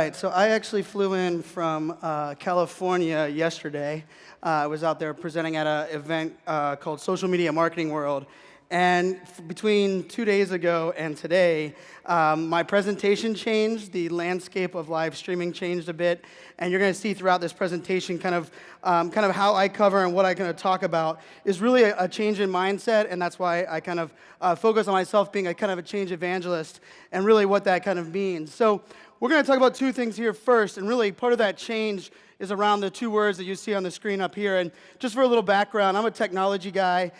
right, so I actually flew in from California yesterday. I was out there presenting at an event called Social Media Marketing World. And between 2 days ago and today, my presentation changed, the landscape of live streaming changed a bit, and you're going to see throughout this presentation kind of how I cover and what I'm going to talk about is really a change in mindset, and that's why I kind of focus on myself being a kind of a change evangelist and really what that kind of means. So we're going to talk about two things here first, and really part of that change is around the two words that you see on the screen up here. And just for a little background, I'm a technology guy,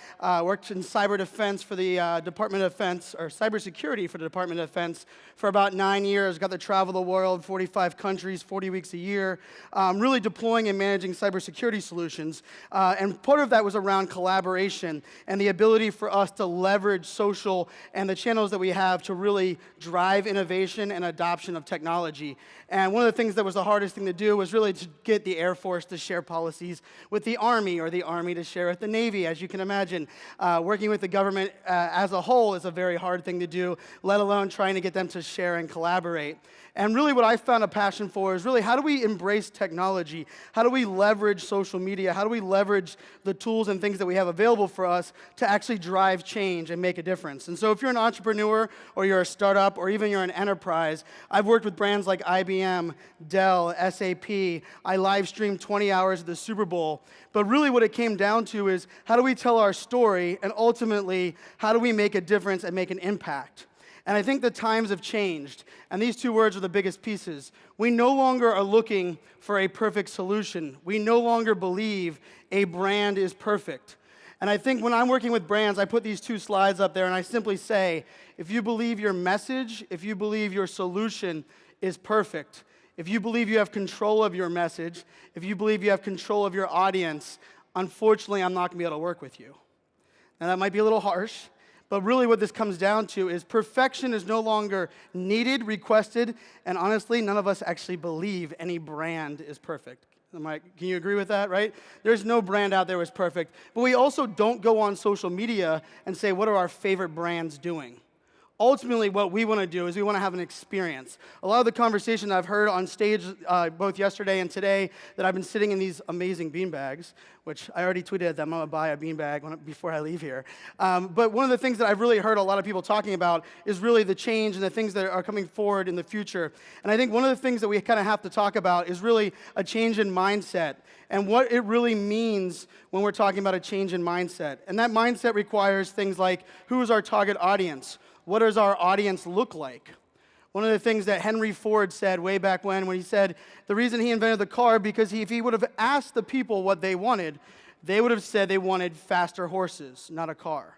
worked in cyber defense for the Department of Defense, or cybersecurity for the Department of Defense for about 9 years, got to travel the world, 45 countries, 40 weeks a year, really deploying and managing cybersecurity solutions. And part of that was around collaboration and the ability for us to leverage social and the channels that we have to really drive innovation and adoption of technology. And one of the things that was the hardest thing to do was really to get the Air Force to share policies with the Army, or the Army to share with the Navy. As you can imagine, working with the government as a whole is a very hard thing to do, let alone trying to get them to share and collaborate. And really what I found a passion for is really how do we embrace technology? How do we leverage social media? How do we leverage the tools and things that we have available for us to actually drive change and make a difference? And so if you're an entrepreneur or you're a startup or even you're an enterprise, I've worked with brands like IBM, Dell, SAP. I live streamed 20 hours of the Super Bowl. But really what it came down to is how do we tell our story, and ultimately how do we make a difference and make an impact? And I think the times have changed, and these two words are the biggest pieces. We no longer are looking for a perfect solution. We no longer believe a brand is perfect. And I think when I'm working with brands, I put these two slides up there, and I simply say, if you believe your message, if you believe your solution is perfect, if you believe you have control of your message, if you believe you have control of your audience, unfortunately, I'm not going to be able to work with you. Now, that might be a little harsh, but really what this comes down to is perfection is no longer needed, requested, and honestly, none of us actually believe any brand is perfect. Can you agree with that, right? There's no brand out there that's perfect. But we also don't go on social media and say, what are our favorite brands doing? Ultimately, what we want to do is we want to have an experience. A lot of the conversation I've heard on stage both yesterday and today that I've been sitting in these amazing beanbags, which I already tweeted at them, I'm going to buy a beanbag before I leave here. But one of the things that I've really heard a lot of people talking about is really the change and the things that are coming forward in the future. And I think one of the things that we kind of have to talk about is really a change in mindset and what it really means when we're talking about a change in mindset. And that mindset requires things like, who is our target audience? What does our audience look like? One of the things that Henry Ford said way back when he said the reason he invented the car, because if he would have asked the people what they wanted, they would have said they wanted faster horses, not a car.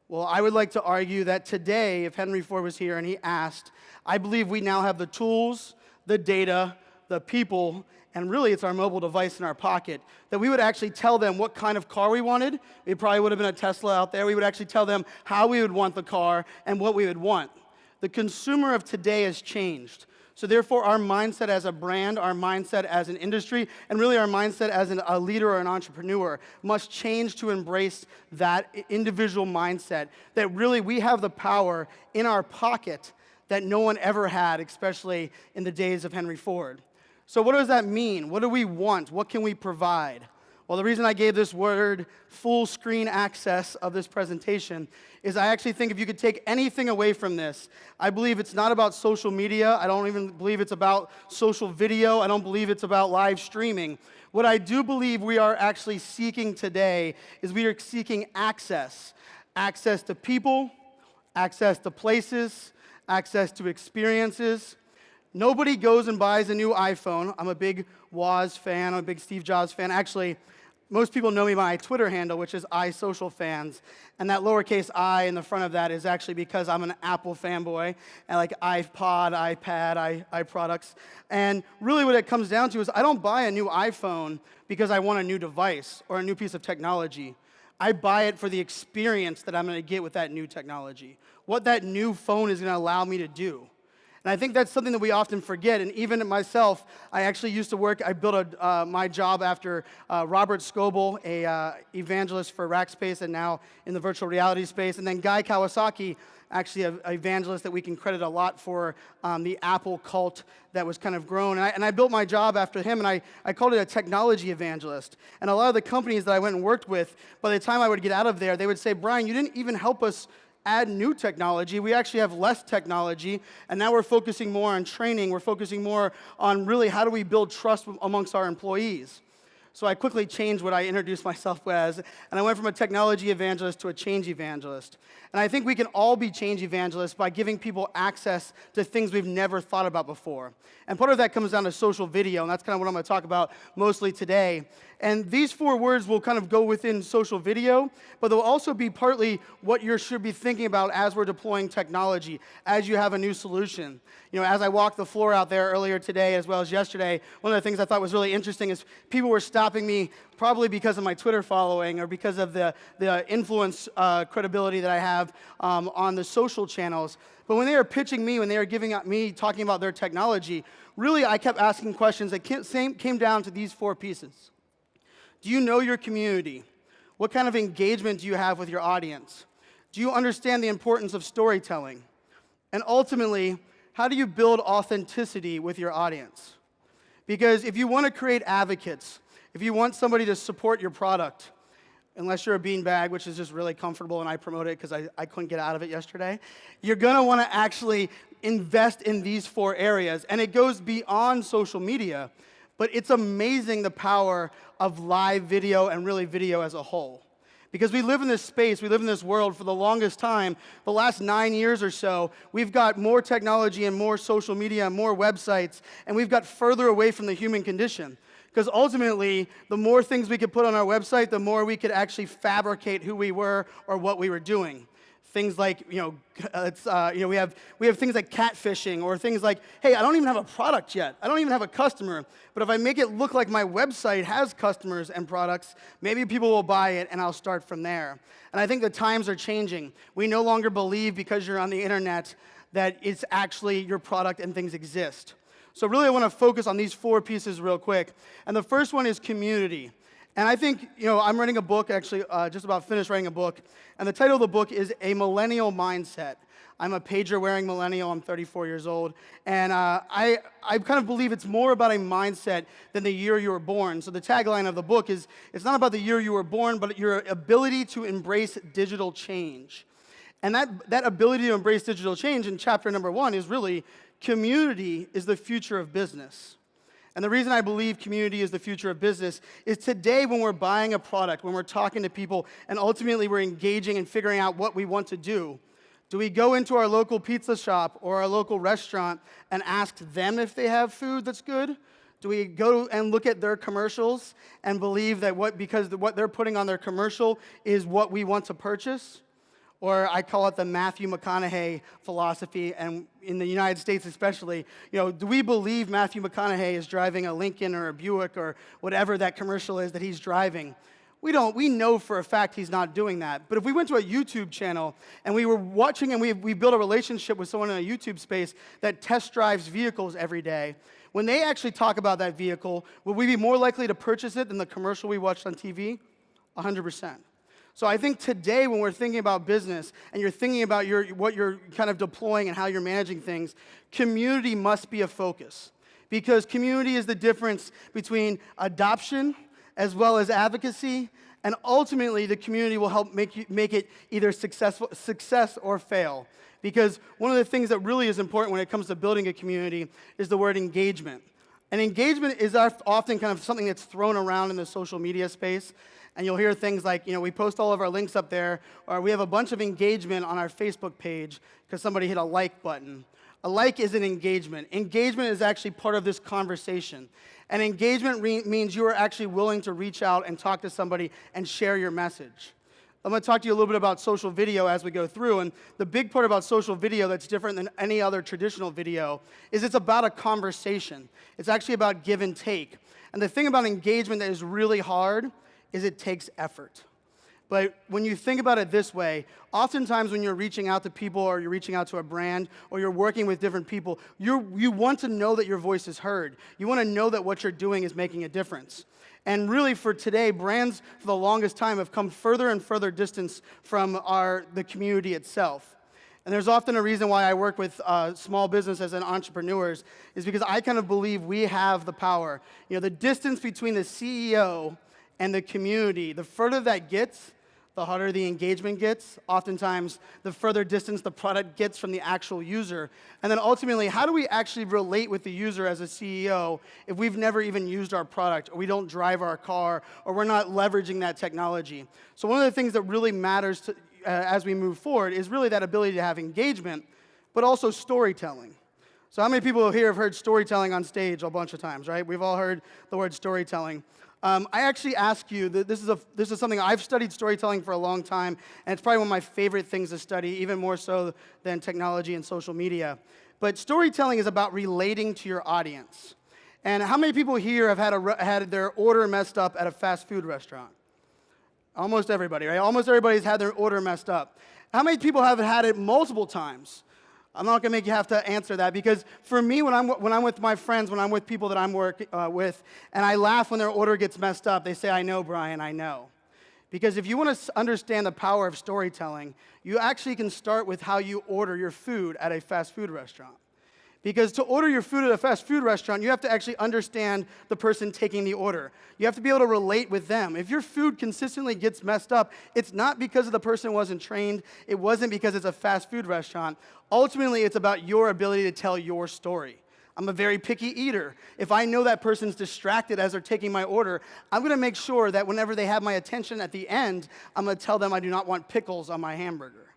Well, I would like to argue that today, if Henry Ford was here and he asked, I believe we now have the tools, the data, the people, and really it's our mobile device in our pocket, that we would actually tell them what kind of car we wanted. It probably would have been a Tesla out there. We would actually tell them how we would want the car and what we would want. The consumer of today has changed. So therefore, our mindset as a brand, our mindset as an industry, and really our mindset as a leader or an entrepreneur must change to embrace that individual mindset, that really we have the power in our pocket that no one ever had, especially in the days of Henry Ford. So what does that mean? What do we want? What can we provide? Well, the reason I gave this word full screen access of this presentation is I actually think if you could take anything away from this, I believe it's not about social media. I don't even believe it's about social video. I don't believe it's about live streaming. What I do believe we are actually seeking today is we are seeking access. Access to people, access to places, access to experiences. Nobody goes and buys a new iPhone. I'm a big Woz fan. I'm a big Steve Jobs fan. Actually, most people know me by my Twitter handle, which is iSocialFans. And that lowercase I in the front of that is actually because I'm an Apple fanboy. I like iPod, iPad, iProducts. And really what it comes down to is I don't buy a new iPhone because I want a new device or a new piece of technology. I buy it for the experience that I'm going to get with that new technology. What that new phone is going to allow me to do. And I think that's something that we often forget. And even myself, I actually used to work, I built my job after Robert Scoble, a evangelist for Rackspace and now in the virtual reality space, and then Guy Kawasaki, actually an evangelist that we can credit a lot for the Apple cult that was kind of grown. And I built my job after him, and I called it a technology evangelist. And a lot of the companies that I went and worked with, by the time I would get out of there, they would say, Brian, you didn't even help us add new technology. We actually have less technology, and now we're focusing more on training. We're focusing more on really how do we build trust amongst our employees. So I quickly changed what I introduced myself as, and I went from a technology evangelist to a change evangelist. And I think we can all be change evangelists by giving people access to things we've never thought about before. And part of that comes down to social video, and that's kind of what I'm going to talk about mostly today. And these 4 words will kind of go within social video, but they'll also be partly what you should be thinking about as we're deploying technology, as you have a new solution. You know, as I walked the floor out there earlier today as well as yesterday, one of the things I thought was really interesting is people were stopping me probably because of my Twitter following or because of the influence credibility that I have on the social channels. But when they were pitching me, when they were giving me talking about their technology, really I kept asking questions that came down to these 4 pieces. Do you know your community? What kind of engagement do you have with your audience? Do you understand the importance of storytelling? And ultimately, how do you build authenticity with your audience? Because if you want to create advocates, if you want somebody to support your product, unless you're a beanbag, which is just really comfortable and I promote it because I couldn't get out of it yesterday, you're going to want to actually invest in these 4 areas. And it goes beyond social media, but it's amazing the power of live video and really video as a whole. Because we live in this space, we live in this world for the longest time, the last 9 years or so, we've got more technology and more social media and more websites, and we've got further away from the human condition. Because ultimately, the more things we could put on our website, the more we could actually fabricate who we were or what we were doing. Things like, we have things like catfishing, or things like, hey, I don't even have a product yet. I don't even have a customer. But if I make it look like my website has customers and products, maybe people will buy it, and I'll start from there. And I think the times are changing. We no longer believe because you're on the internet that it's actually your product and things exist. So really I want to focus on these 4 pieces real quick. And the first one is community. And I think, I'm writing a book, actually, just about finished writing a book. And the title of the book is A Millennial Mindset. I'm a pager-wearing millennial. I'm 34 years old. And I kind of believe it's more about a mindset than the year you were born. So the tagline of the book is, it's not about the year you were born, but your ability to embrace digital change. And that ability to embrace digital change in chapter number 1 is really community is the future of business. And the reason I believe community is the future of business is today when we're buying a product, when we're talking to people, and ultimately we're engaging and figuring out what we want to do we go into our local pizza shop or our local restaurant and ask them if they have food that's good? Do we go and look at their commercials and believe that because what they're putting on their commercial is what we want to purchase? Or I call it the Matthew McConaughey philosophy, and in the United States especially, do we believe Matthew McConaughey is driving a Lincoln or a Buick or whatever that commercial is that he's driving? We don't. We know for a fact he's not doing that. But if we went to a YouTube channel and we were watching and we built a relationship with someone in a YouTube space that test drives vehicles every day, when they actually talk about that vehicle, would we be more likely to purchase it than the commercial we watched on TV? 100%. So I think today when we're thinking about business and you're thinking about what you're kind of deploying and how you're managing things, community must be a focus. Because community is the difference between adoption as well as advocacy, and ultimately the community will help make it either success or fail. Because one of the things that really is important when it comes to building a community is the word engagement. And engagement is often kind of something that's thrown around in the social media space. And you'll hear things like, we post all of our links up there, or we have a bunch of engagement on our Facebook page because somebody hit a like button. A like is an engagement. Engagement is actually part of this conversation. And engagement means you are actually willing to reach out and talk to somebody and share your message. I'm going to talk to you a little bit about social video as we go through. And the big part about social video that's different than any other traditional video is it's about a conversation. It's actually about give and take. And the thing about engagement that is really hard is it takes effort. But when you think about it this way, oftentimes when you're reaching out to people or you're reaching out to a brand or you're working with different people, you want to know that your voice is heard. You want to know that what you're doing is making a difference. And really for today, brands for the longest time have come further and further distance from the community itself. And there's often a reason why I work with small businesses and entrepreneurs is because I kind of believe we have the power. You know, the distance between the CEO and the community, the further that gets, the harder the engagement gets. Oftentimes, the further distance the product gets from the actual user. And then ultimately, how do we actually relate with the user as a CEO if we've never even used our product, or we don't drive our car, or we're not leveraging that technology? So one of the things that really matters as we move forward is really that ability to have engagement, but also storytelling. So how many people here have heard storytelling on stage a bunch of times, right? We've all heard the word storytelling. I actually ask you, this is something I've studied storytelling for a long time, and it's probably one of my favorite things to study, even more so than technology and social media. But storytelling is about relating to your audience. And how many people here have had their order messed up at a fast food restaurant? Almost everybody, right? Almost everybody's had their order messed up. How many people have had it multiple times? I'm not going to make you have to answer that, because for me, when I'm with my friends, when I'm with people that I'm with, and I laugh when their order gets messed up, they say, "I know, Brian, I know." Because if you want to understand the power of storytelling, you actually can start with how you order your food at a fast food restaurant. Because to order your food at a fast food restaurant, you have to actually understand the person taking the order. You have to be able to relate with them. If your food consistently gets messed up, it's not because the person wasn't trained. It wasn't because it's a fast food restaurant. Ultimately, it's about your ability to tell your story. I'm a very picky eater. If I know that person's distracted as they're taking my order, I'm going to make sure that whenever they have my attention at the end, I'm going to tell them I do not want pickles on my hamburger.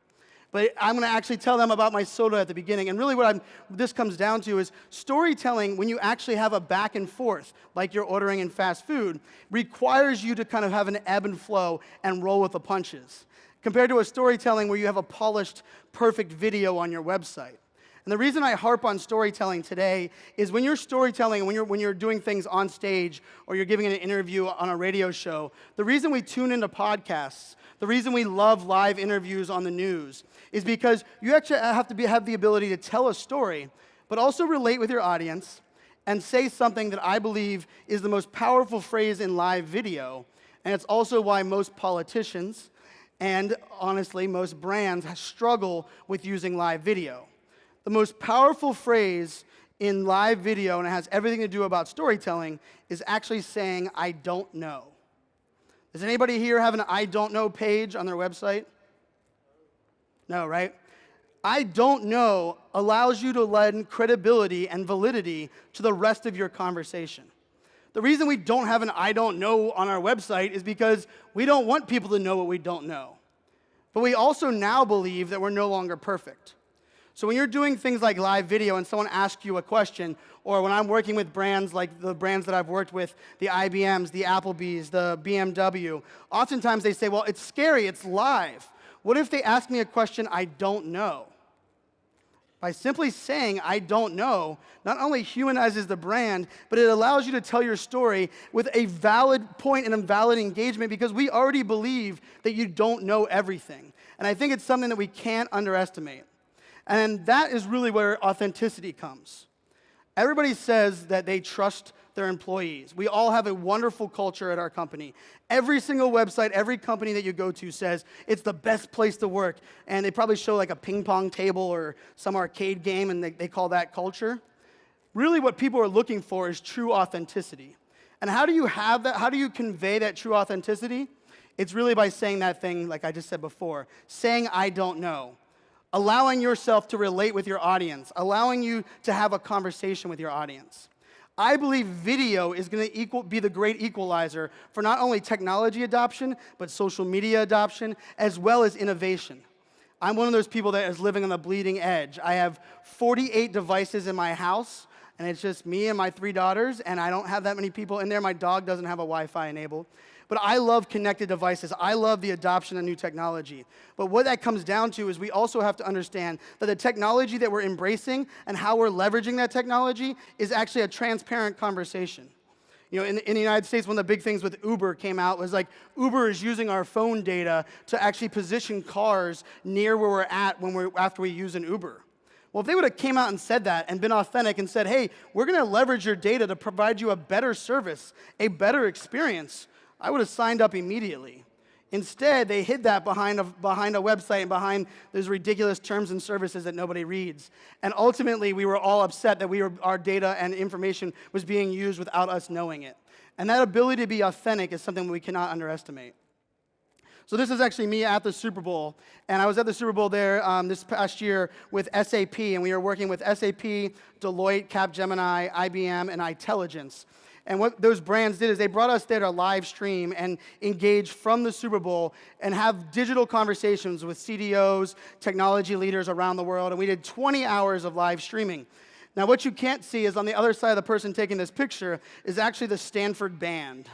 But I'm going to actually tell them about my soda at the beginning. And really what this comes down to is storytelling, when you actually have a back and forth, like you're ordering in fast food, requires you to kind of have an ebb and flow and roll with the punches, compared to a storytelling where you have a polished, perfect video on your website. And the reason I harp on storytelling today is when you're storytelling and when you're doing things on stage or you're giving an interview on a radio show, the reason we tune into podcasts, the reason we love live interviews on the news is because you actually have to have the ability to tell a story, but also relate with your audience and say something that I believe is the most powerful phrase in live video. And it's also why most politicians and, honestly, most brands struggle with using live video. The most powerful phrase in live video, and it has everything to do about storytelling, is actually saying, "I don't know." Does anybody here have an "I don't know" page on their website? No, right? "I don't know" allows you to lend credibility and validity to the rest of your conversation. The reason we don't have an "I don't know" on our website is because we don't want people to know what we don't know. But we also now believe that we're no longer perfect. So when you're doing things like live video and someone asks you a question, or when I'm working with brands like the brands that I've worked with, the IBMs, the Applebee's, the BMW, oftentimes they say, "Well, it's scary, it's live. What if they ask me a question I don't know?" By simply saying "I don't know," not only humanizes the brand, but it allows you to tell your story with a valid point and a valid engagement, because we already believe that you don't know everything. And I think it's something that we can't underestimate. And that is really where authenticity comes. Everybody says that they trust their employees. We all have a wonderful culture at our company. Every single website, every company that you go to says it's the best place to work. And they probably show like a ping pong table or some arcade game, and they call that culture. Really what people are looking for is true authenticity. And how do you have that? How do you convey that true authenticity? It's really by saying that thing, like I just said before, saying "I don't know." Allowing yourself to relate with your audience, allowing you to have a conversation with your audience. I believe video is going to be the great equalizer for not only technology adoption, but social media adoption, as well as innovation. I'm one of those people that is living on the bleeding edge. I have 48 devices in my house, and it's just me and my 3 daughters, and I don't have that many people in there. My dog doesn't have a Wi-Fi enabled. But I love connected devices. I love the adoption of new technology. But what that comes down to is we also have to understand that the technology that we're embracing and how we're leveraging that technology is actually a transparent conversation. In the United States, one of the big things with Uber came out was like Uber is using our phone data to actually position cars near where we're at after we use an Uber. Well, if they would have came out and said that and been authentic and said, hey, we're going to leverage your data to provide you a better service, a better experience, I would have signed up immediately. Instead, they hid that behind a website and behind those ridiculous terms and services that nobody reads. And ultimately, we were all upset that our data and information was being used without us knowing it. And that ability to be authentic is something we cannot underestimate. So this is actually me at the Super Bowl. And I was at the Super Bowl there this past year with SAP. And we were working with SAP, Deloitte, Capgemini, IBM, and Intelligence. And what those brands did is they brought us there to live stream and engage from the Super Bowl and have digital conversations with CDOs, technology leaders around the world. And we did 20 hours of live streaming. Now, what you can't see is on the other side of the person taking this picture is actually the Stanford band.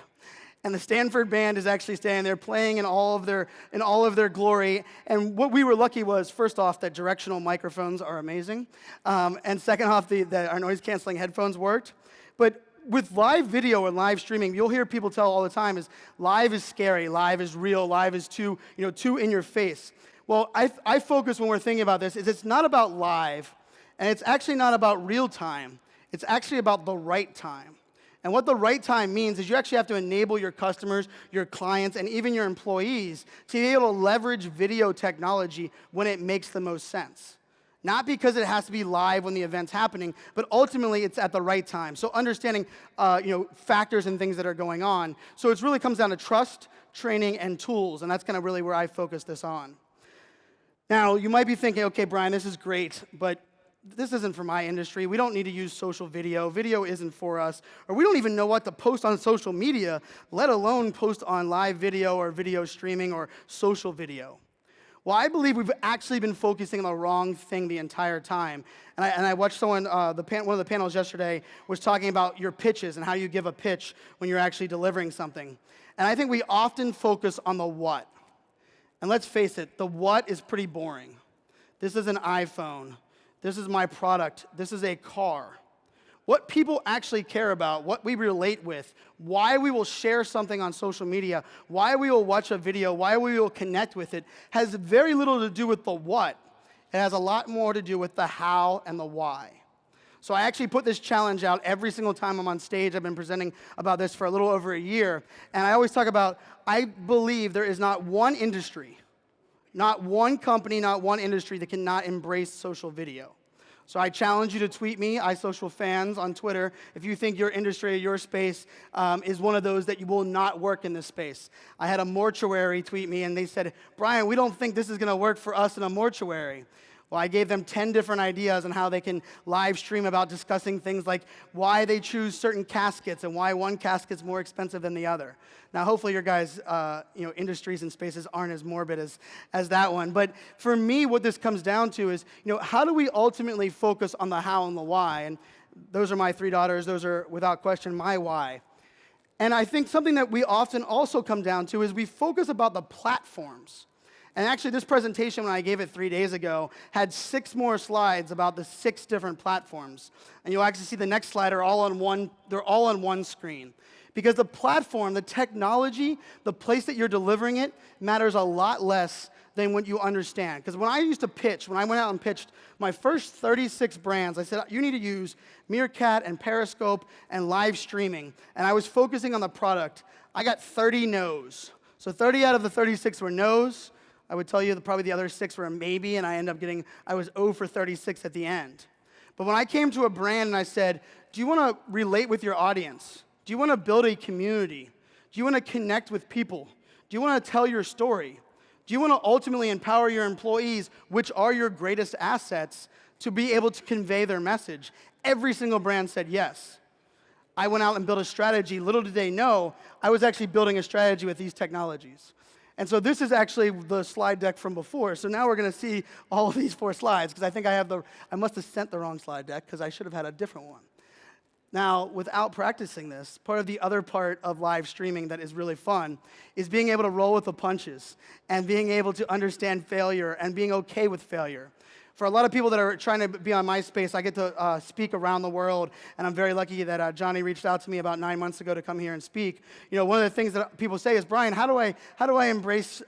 And the Stanford band is actually standing there playing in all of their glory. And what we were lucky was, first off, that directional microphones are amazing. And second off, our noise-canceling headphones worked. But with live video and live streaming, you'll hear people tell all the time is live is scary, live is real, live is too in your face. Well, I focus when we're thinking about this is it's not about live, and it's actually not about real time. It's actually about the right time. And what the right time means is you actually have to enable your customers, your clients, and even your employees to be able to leverage video technology when it makes the most sense. Not because it has to be live when the event's happening, but ultimately it's at the right time. So understanding factors and things that are going on. So it really comes down to trust, training, and tools, and that's kind of really where I focus this on. Now, you might be thinking, okay, Brian, this is great, but this isn't for my industry. We don't need to use social video. Video isn't for us. Or we don't even know what to post on social media, let alone post on live video or video streaming or social video. Well, I believe we've actually been focusing on the wrong thing the entire time. And I watched someone, one of the panels yesterday was talking about your pitches and how you give a pitch when you're actually delivering something. And I think we often focus on the what. And let's face it, the what is pretty boring. This is an iPhone. This is my product. This is a car. What people actually care about, what we relate with, why we will share something on social media, why we will watch a video, why we will connect with it, has very little to do with the what. It has a lot more to do with the how and the why. So I actually put this challenge out every single time I'm on stage. I've been presenting about this for a little over a year. And I always talk about, I believe there is not one industry, not one company, not one industry that cannot embrace social video. So I challenge you to tweet me, iSocialFans, on Twitter, if you think your industry or your space is one of those that you will not work in this space. I had a mortuary tweet me, and they said, Brian, we don't think this is going to work for us in a mortuary. Well, I gave them 10 different ideas on how they can live stream about discussing things like why they choose certain caskets and why one casket's more expensive than the other. Now, hopefully your guys' industries and spaces aren't as morbid as that one. But for me, what this comes down to is, how do we ultimately focus on the how and the why? And those are my 3 daughters. Those are, without question, my why. And I think something that we often also come down to is we focus about the platforms. And actually, this presentation, when I gave it 3 days ago, had 6 more slides about the 6 different platforms. And you'll actually see the next slide are all on one screen. Because the platform, the technology, the place that you're delivering it matters a lot less than what you understand. Because when I used to pitch, when I went out and pitched my first 36 brands, I said, you need to use Meerkat and Periscope and live streaming. And I was focusing on the product. I got 30 no's. So 30 out of the 36 were no's. I would tell you that probably the other 6 were a maybe, and I was 0 for 36 at the end. But when I came to a brand and I said, do you want to relate with your audience? Do you want to build a community? Do you want to connect with people? Do you want to tell your story? Do you want to ultimately empower your employees, which are your greatest assets, to be able to convey their message? Every single brand said yes. I went out and built a strategy. Little did they know, I was actually building a strategy with these technologies. And so this is actually the slide deck from before. So now we're going to see all of these 4 slides, because I think I must have sent the wrong slide deck, because I should have had a different one. Now, without practicing this, part of live streaming that is really fun is being able to roll with the punches and being able to understand failure and being okay with failure. For a lot of people that are trying to be on MySpace, I get to speak around the world, and I'm very lucky that Johnny reached out to me about 9 months ago to come here and speak. You know, one of the things that people say is, Brian, how do I embrace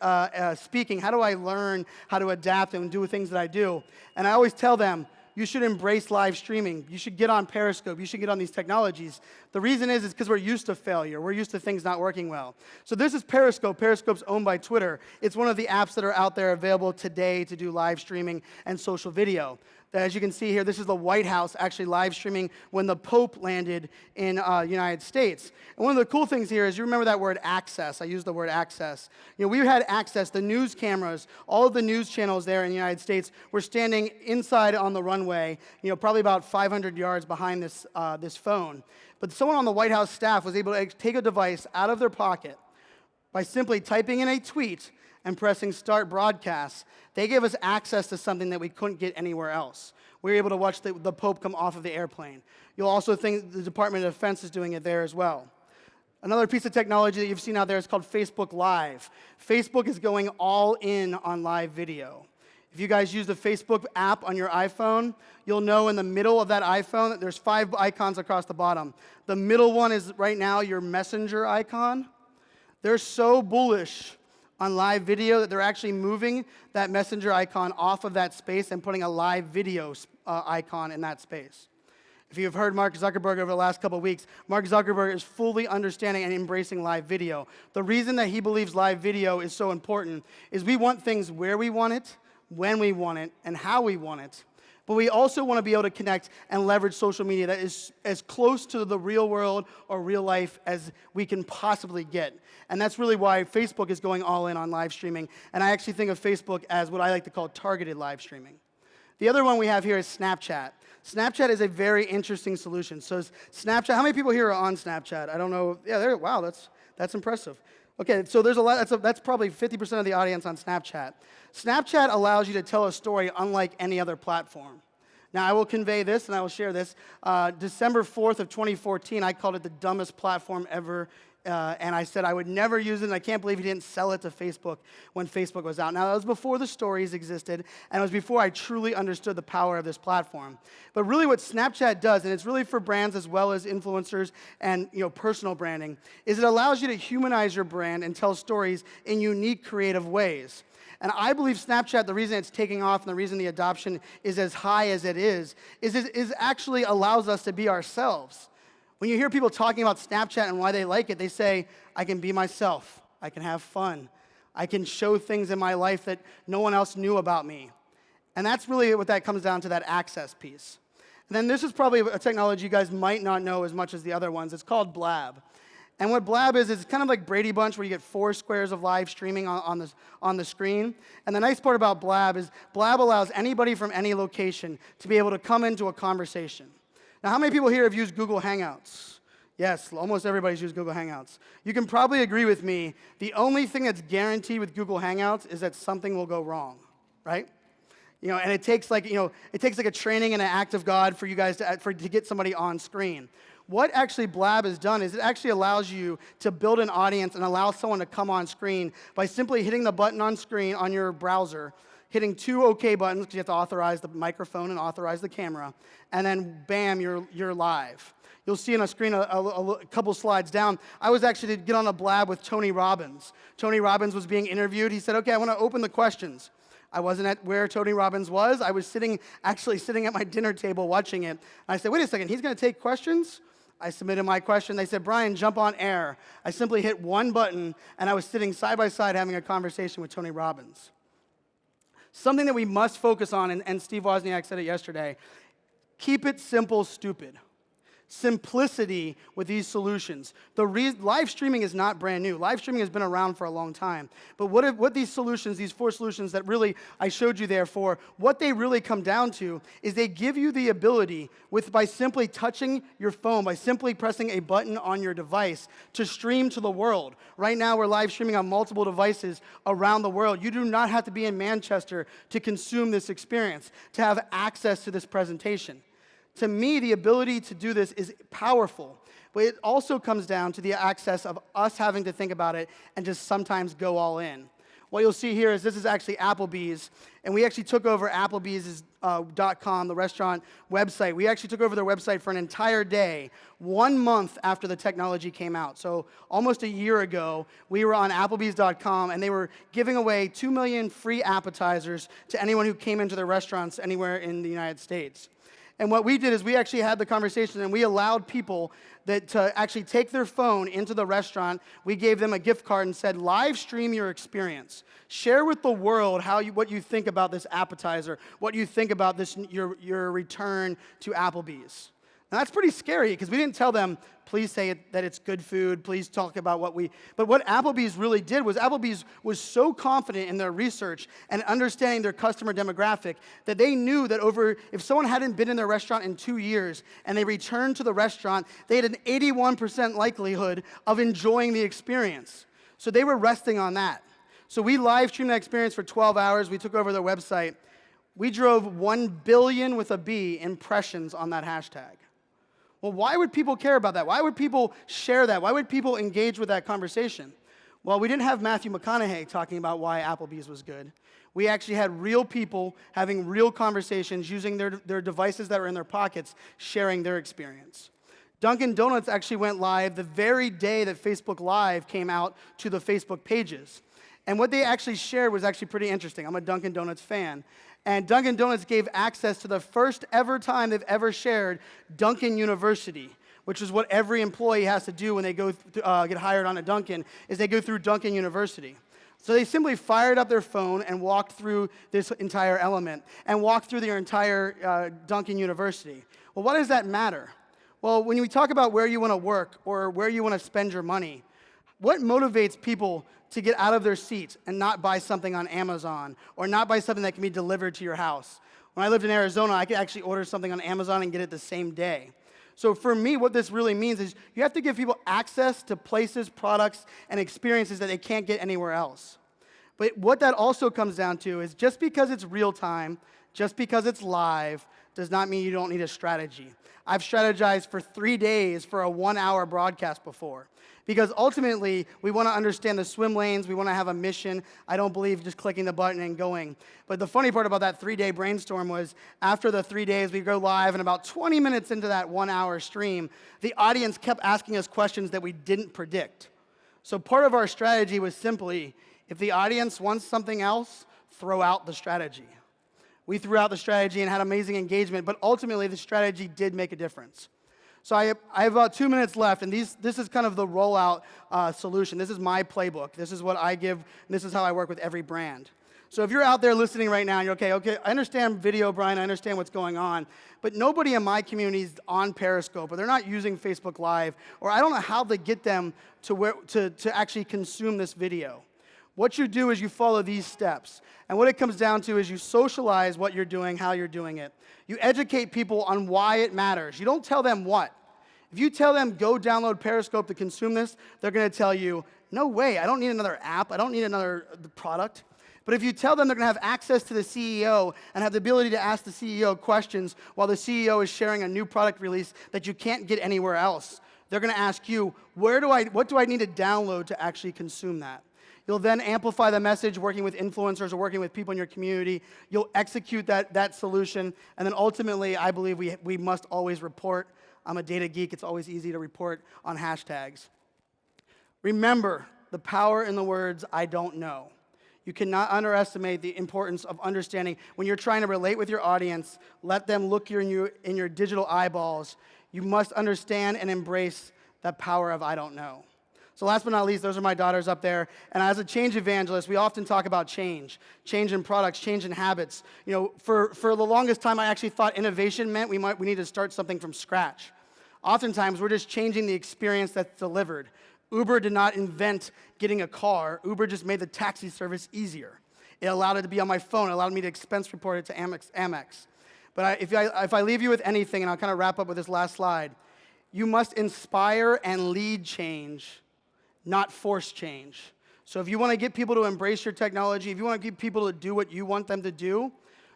speaking? How do I learn how to adapt and do things that I do? And I always tell them, you should embrace live streaming. You should get on Periscope. You should get on these technologies. The reason is because we're used to failure. We're used to things not working well. So this is Periscope. Periscope's owned by Twitter. It's one of the apps that are out there available today to do live streaming and social video. As you can see here, this is the White House actually live streaming when the Pope landed in the United States. And one of the cool things here is you remember that word access. I used the word access. You know, we had access, the news cameras, all of the news channels there in the United States were standing inside on the runway, you know, probably about 500 yards behind this phone. But someone on the White House staff was able to take a device out of their pocket by simply typing in a tweet and pressing start broadcast. They gave us access to something that we couldn't get anywhere else. We were able to watch the Pope come off of the airplane. You'll also think the Department of Defense is doing it there as well. Another piece of technology that you've seen out there is called Facebook Live. Facebook is going all in on live video. If you guys use the Facebook app on your iPhone, you'll know in the middle of that iPhone that there's 5 icons across the bottom. The middle one is right now your Messenger icon. They're so bullish on live video that they're actually moving that Messenger icon off of that space and putting a live video icon in that space. If you've heard Mark Zuckerberg over the last couple of weeks, Mark Zuckerberg is fully understanding and embracing live video. The reason that he believes live video is so important is we want things where we want it, when we want it, and how we want it. But we also want to be able to connect and leverage social media that is as close to the real world or real life as we can possibly get. And that's really why Facebook is going all in on live streaming. And I actually think of Facebook as what I like to call targeted live streaming. The other one we have here is Snapchat. Snapchat is a very interesting solution. So Snapchat, how many people here are on Snapchat? I don't know. Yeah, wow, that's impressive. Okay, so there's a lot. That's probably 50% of the audience on Snapchat. Snapchat allows you to tell a story unlike any other platform. Now, I will convey this, and I will share this. December 4th of 2014, I called it the dumbest platform ever, and I said I would never use it, and I can't believe he didn't sell it to Facebook when Facebook was out. Now, that was before the stories existed, and it was before I truly understood the power of this platform. But really what Snapchat does, and it's really for brands as well as influencers and personal branding, is it allows you to humanize your brand and tell stories in unique, creative ways. And I believe Snapchat, the reason it's taking off and the reason the adoption is as high as it is actually allows us to be ourselves. When you hear people talking about Snapchat and why they like it, they say, I can be myself, I can have fun, I can show things in my life that no one else knew about me. And that's really what that comes down to, that access piece. And then this is probably a technology you guys might not know as much as the other ones. It's called Blab. And what Blab is it's kind of like Brady Bunch, where you get 4 squares of live streaming on the screen. And the nice part about Blab is Blab allows anybody from any location to be able to come into a conversation. Now, how many people here have used Google Hangouts? Yes, almost everybody's used Google Hangouts. You can probably agree with me, the only thing that's guaranteed with Google Hangouts is that something will go wrong, right? And it takes like a training and an act of God for you guys to get somebody on screen. What actually Blab has done is it actually allows you to build an audience and allow someone to come on screen by simply hitting the button on screen on your browser, hitting 2 OK buttons, because you have to authorize the microphone and authorize the camera, and then bam, you're live. You'll see on a screen a couple slides down. I was actually to get on a Blab with Tony Robbins. Tony Robbins was being interviewed. He said, okay, I want to open the questions. I wasn't at where Tony Robbins was. I was actually sitting at my dinner table watching it. And I said, wait a second, he's going to take questions? I submitted my question. They said, Brian, jump on air. I simply hit one button, and I was sitting side by side having a conversation with Tony Robbins. Something that we must focus on, and Steve Wozniak said it yesterday, keep it simple, stupid. Simplicity with these solutions. Live streaming is not brand new. Live streaming has been around for a long time. But what these solutions, these 4 solutions that really I showed you there for, what they really come down to is they give you the ability by simply touching your phone, by simply pressing a button on your device to stream to the world. Right now we're live streaming on multiple devices around the world. You do not have to be in Manchester to consume this experience, to have access to this presentation. To me, the ability to do this is powerful, but it also comes down to the access of us having to think about it and just sometimes go all in. What you'll see here is this is actually Applebee's, and we actually took over Applebee's .com, the restaurant website. We actually took over their website for an entire day, 1 month after the technology came out. So almost a year ago, we were on Applebee's.com, and they were giving away 2 million free appetizers to anyone who came into their restaurants anywhere in the United States. And what we did is we actually had the conversation, and we allowed people to actually take their phone into the restaurant. We gave them a gift card and said, live stream your experience. Share with the world what you think about this appetizer, what you think about your return to Applebee's. Now, that's pretty scary because we didn't tell them, please say that it's good food, please talk about But what Applebee's really did was Applebee's was so confident in their research and understanding their customer demographic that they knew that if someone hadn't been in their restaurant in 2 years and they returned to the restaurant, they had an 81% likelihood of enjoying the experience. So they were resting on that. So we live streamed that experience for 12 hours. We took over their website. We drove 1 billion with a B impressions on that hashtag. Well, why would people care about that? Why would people share that? Why would people engage with that conversation? Well, we didn't have Matthew McConaughey talking about why Applebee's was good. We actually had real people having real conversations, using their devices that were in their pockets, sharing their experience. Dunkin' Donuts actually went live the very day that Facebook Live came out to the Facebook pages. And what they actually shared was actually pretty interesting. I'm a Dunkin' Donuts fan. And Dunkin' Donuts gave access to the first ever time they've ever shared Dunkin' University, which is what every employee has to do when they go get hired on a Dunkin', is they go through Dunkin' University. So they simply fired up their phone and walked through this entire element and walked through their entire Dunkin' University. Well, why does that matter? Well, when we talk about where you want to work or where you want to spend your money, what motivates people to get out of their seats and not buy something on Amazon or not buy something that can be delivered to your house? When I lived in Arizona, I could actually order something on Amazon and get it the same day. So for me, what this really means is you have to give people access to places, products, and experiences that they can't get anywhere else. But what that also comes down to is just because it's real time, just because it's live, does not mean you don't need a strategy. I've strategized for 3 days for a 1-hour broadcast before. Because ultimately, we want to understand the swim lanes. We want to have a mission. I don't believe just clicking the button and going. But the funny part about that 3-day brainstorm was after the 3 days, we go live, and about 20 minutes into that 1-hour stream, the audience kept asking us questions that we didn't predict. So part of our strategy was simply, if the audience wants something else, throw out the strategy. We threw out the strategy and had amazing engagement, but ultimately the strategy did make a difference. So I have about 2 minutes left, and this is kind of the rollout solution. This is my playbook. This is what I give, and this is how I work with every brand. So if you're out there listening right now, and you're okay, I understand video, Brian, I understand what's going on, but nobody in my community is on Periscope, or they're not using Facebook Live, or I don't know how to get them to actually consume this video. What you do is you follow these steps. And what it comes down to is you socialize what you're doing, how you're doing it. You educate people on why it matters. You don't tell them what. If you tell them, go download Periscope to consume this, they're going to tell you, no way, I don't need another app. I don't need another product. But if you tell them they're going to have access to the CEO and have the ability to ask the CEO questions while the CEO is sharing a new product release that you can't get anywhere else, they're going to ask you, what do I need to download to actually consume that? You'll then amplify the message working with influencers or working with people in your community. You'll execute that solution. And then ultimately, I believe we must always report. I'm a data geek. It's always easy to report on hashtags. Remember the power in the words, I don't know. You cannot underestimate the importance of understanding when you're trying to relate with your audience, let them look in your digital eyeballs. You must understand and embrace the power of I don't know. So last but not least, those are my daughters up there. And as a change evangelist, we often talk about change in products, change in habits. You know, for the longest time, I actually thought innovation meant we need to start something from scratch. Oftentimes, we're just changing the experience that's delivered. Uber did not invent getting a car. Uber just made the taxi service easier. It allowed it to be on my phone. It allowed me to expense report it to Amex. But if I leave you with anything, and I'll kind of wrap up with this last slide, you must inspire and lead change, not force change. So if you want to get people to embrace your technology, if you want to get people to do what you want them to do,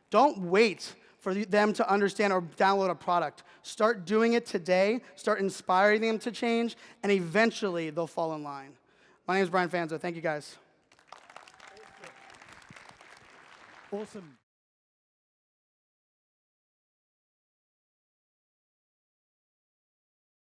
don't wait for them to understand or download a product. Start doing it today, start inspiring them to change, and eventually they'll fall in line. My name is Brian Fanzo. Thank you, guys. Awesome.